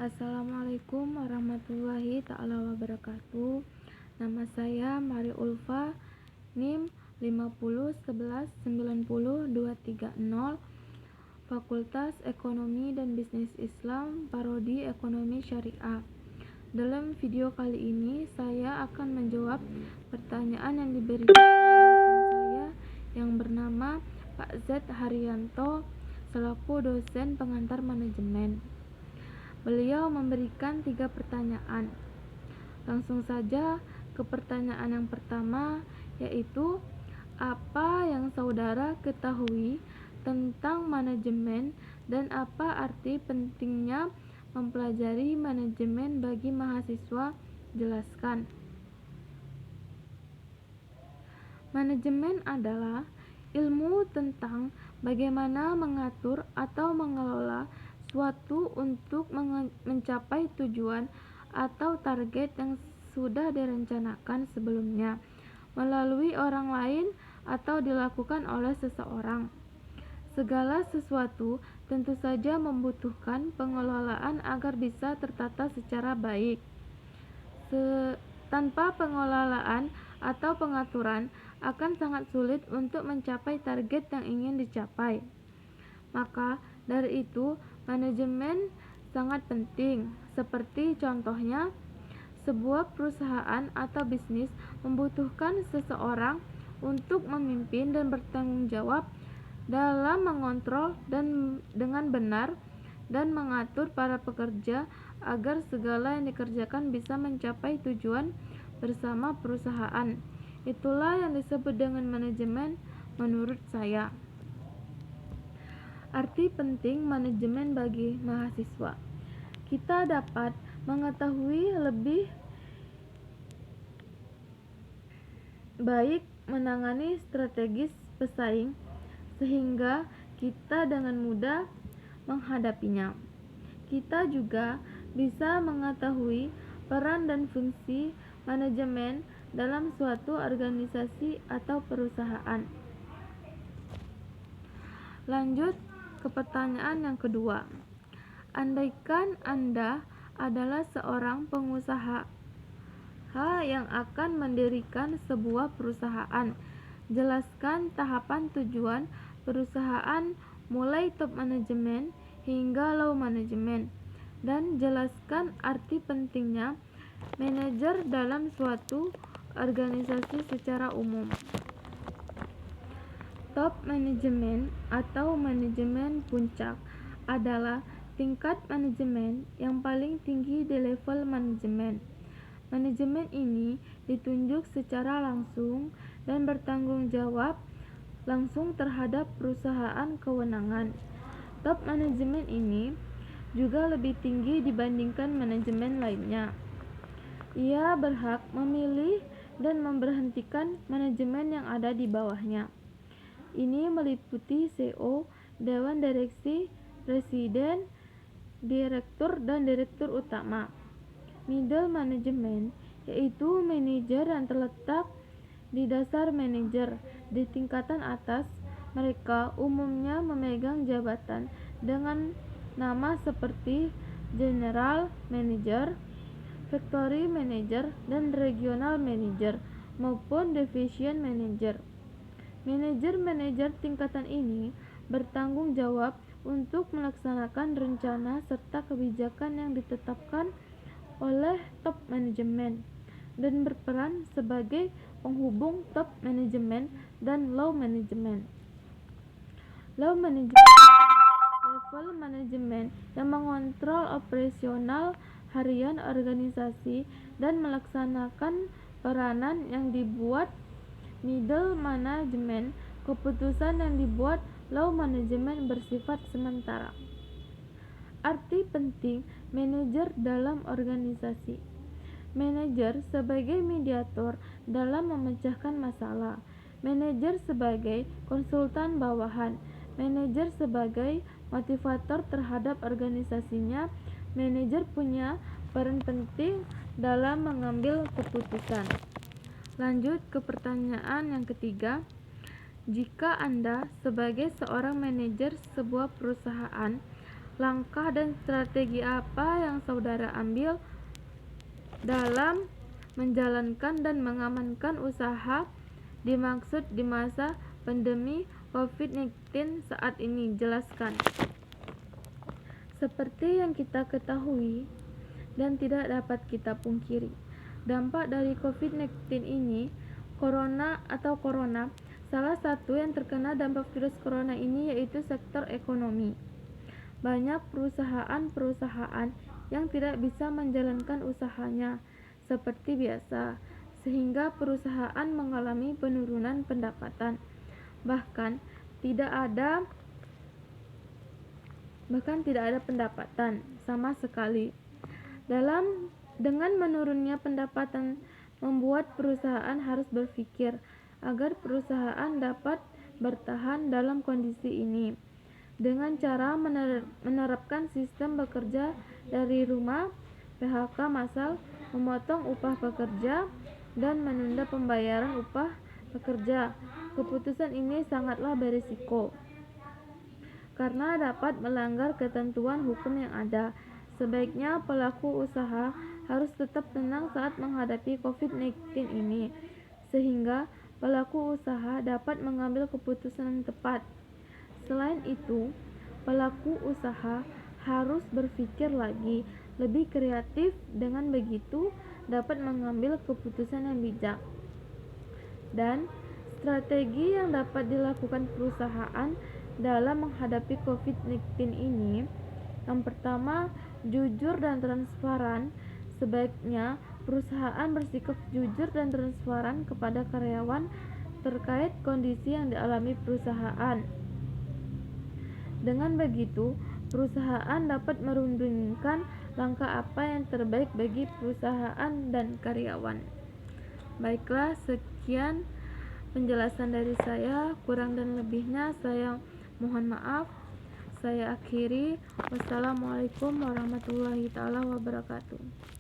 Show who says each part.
Speaker 1: Assalamualaikum warahmatullahi ta'ala wabarakatuh. Nama saya Mari Ulfa, NIM 501190230, Fakultas Ekonomi dan Bisnis Islam, Prodi Ekonomi Syariah. Dalam video kali ini saya akan menjawab pertanyaan yang diberikan oleh dosen saya yang bernama Pak Z Haryanto selaku dosen pengantar manajemen. Beliau memberikan 3 pertanyaan. Langsung saja ke pertanyaan yang pertama, yaitu apa yang saudara ketahui tentang manajemen dan apa arti pentingnya mempelajari manajemen bagi mahasiswa? Jelaskan. Manajemen adalah ilmu tentang bagaimana mengatur atau mengelola suatu untuk mencapai tujuan atau target yang sudah direncanakan sebelumnya melalui orang lain atau dilakukan oleh seseorang. Segala sesuatu tentu saja membutuhkan pengelolaan agar bisa tertata secara baik. Tanpa pengelolaan atau pengaturan akan sangat sulit untuk mencapai target yang ingin dicapai. Maka dari itu, manajemen sangat penting. Seperti contohnya, sebuah perusahaan atau bisnis membutuhkan seseorang untuk memimpin dan bertanggung jawab dalam mengontrol dan dengan benar dan mengatur para pekerja agar segala yang dikerjakan bisa mencapai tujuan bersama perusahaan. Itulah yang disebut dengan manajemen menurut saya. Arti penting manajemen bagi mahasiswa. Kita dapat mengetahui lebih baik menangani strategis pesaing sehingga kita dengan mudah menghadapinya. Kita juga bisa mengetahui peran dan fungsi manajemen dalam suatu organisasi atau perusahaan. Lanjut ke pertanyaan yang kedua. Andaikan Anda adalah seorang pengusaha yang akan mendirikan sebuah perusahaan, jelaskan tahapan tujuan perusahaan mulai top manajemen hingga low manajemen, dan jelaskan arti pentingnya manajer dalam suatu organisasi secara umum. Top manajemen atau manajemen puncak adalah tingkat manajemen yang paling tinggi di level manajemen. Manajemen ini ditunjuk secara langsung dan bertanggung jawab langsung terhadap perusahaan kewenangan. Top manajemen ini juga lebih tinggi dibandingkan manajemen lainnya. Ia berhak memilih dan memberhentikan manajemen yang ada di bawahnya. Ini meliputi CEO, Dewan Direksi, Presiden, Direktur, dan Direktur Utama. Middle management yaitu manajer yang terletak di dasar manajer di tingkatan atas. Mereka umumnya memegang jabatan dengan nama seperti General Manager, Factory Manager, dan Regional Manager maupun Division Manager. Manajer-manajer tingkatan ini bertanggung jawab untuk melaksanakan rencana serta kebijakan yang ditetapkan oleh top manajemen dan berperan sebagai penghubung top manajemen dan low manajemen. Low manajemen level manajemen yang mengontrol operasional harian organisasi dan melaksanakan peranan yang dibuat middle management. Keputusan yang dibuat low management bersifat sementara. Arti penting manajer dalam organisasi. Manajer sebagai mediator dalam memecahkan masalah. Manajer sebagai konsultan bawahan. Manajer sebagai motivator terhadap organisasinya. Manajer punya peran penting dalam mengambil keputusan. Lanjut ke pertanyaan yang ketiga. Jika Anda sebagai seorang manajer sebuah perusahaan langkah dan strategi apa yang saudara ambil dalam menjalankan dan mengamankan usaha dimaksud di masa pandemi COVID-19 saat ini? Jelaskan. Seperti yang kita ketahui dan tidak dapat kita pungkiri, dampak dari COVID-19 ini, corona, salah satu yang terkena dampak virus corona ini yaitu sektor ekonomi. Banyak perusahaan-perusahaan yang tidak bisa menjalankan usahanya seperti biasa, sehingga perusahaan mengalami penurunan pendapatan. Bahkan tidak ada pendapatan sama sekali. Dengan menurunnya pendapatan membuat perusahaan harus berpikir agar perusahaan dapat bertahan dalam kondisi ini dengan cara menerapkan sistem bekerja dari rumah, PHK massal, memotong upah pekerja, dan menunda pembayaran upah pekerja. Keputusan ini sangatlah berisiko karena dapat melanggar ketentuan hukum yang ada. Sebaiknya pelaku usaha harus tetap tenang saat menghadapi COVID-19 ini, sehingga pelaku usaha dapat mengambil keputusan yang tepat. Selain itu, pelaku usaha harus berpikir lagi, lebih kreatif, dengan begitu dapat mengambil keputusan yang bijak. Dan strategi yang dapat dilakukan perusahaan dalam menghadapi COVID-19 ini, yang pertama, jujur dan transparan. Sebaiknya perusahaan bersikap jujur dan transparan kepada karyawan terkait kondisi yang dialami perusahaan. Dengan begitu, perusahaan dapat merundingkan langkah apa yang terbaik bagi perusahaan dan karyawan. Baiklah, sekian penjelasan dari saya. Kurang dan lebihnya saya mohon maaf. Saya akhiri. Wassalamualaikum warahmatullahi wabarakatuh.